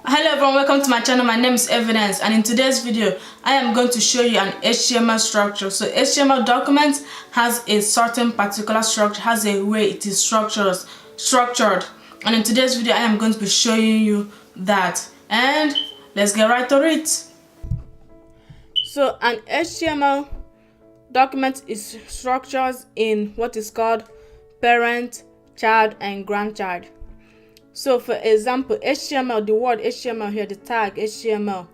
Hello everyone, welcome to my channel. My name is Evidence, and in today's video I am going to show you an HTML structure. So HTML document has a certain particular structure, has a way it is structured, and in today's video I am going to be showing you that. And let's get right to it. So an HTML document is structured in what is called parent, child, and grandchild. So for example, HTML, the word HTML here, the tag HTML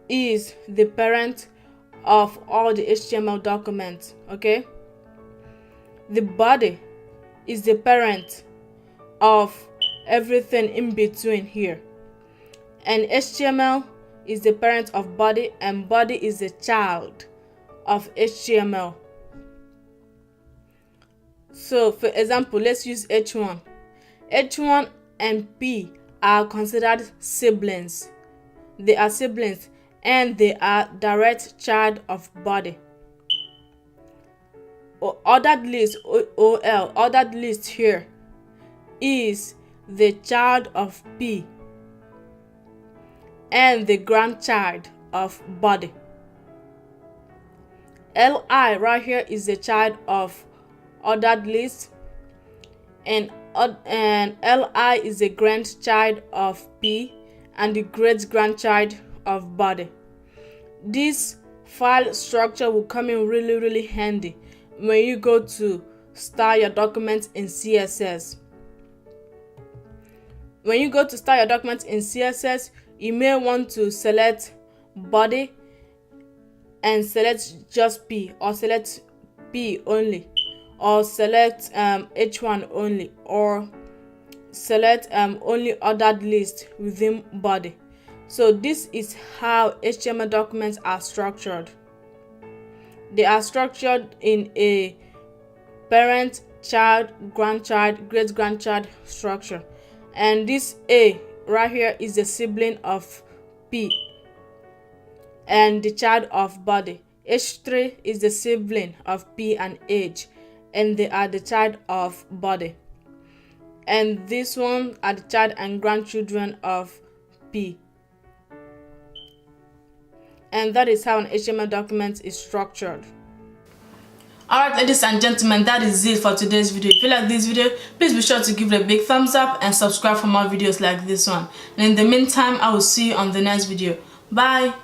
is the parent of all the HTML documents, okay? The body is the parent of everything in between here. And HTML is the parent of body, and body is the child of HTML. So for example, let's use H1. H1 and P are considered siblings. They are siblings and they are direct child of body. Ordered list, OL, ordered list here is the child of P and the grandchild of body. LI right here is the child of ordered list, and LI is the grandchild of P and the great-grandchild of body. This file structure will come in really handy when you go to style your documents in CSS. When you go to style your documents in CSS, you may want to select body and select just P, or select P only, or select H1 only, or select only ordered list within body. So this is how HTML documents are structured. They are structured in a parent, child, grandchild, great-grandchild structure. And this A right here is the sibling of P and the child of body. H3 is the sibling of P and H, and they are the child of body. And this one are the child and grandchildren of P. And that is how an HTML document is structured. Alright, ladies and gentlemen, that is it for today's video. If you like this video, please be sure to give it a big thumbs up and subscribe for more videos like this one. And in the meantime, I will see you on the next video. Bye.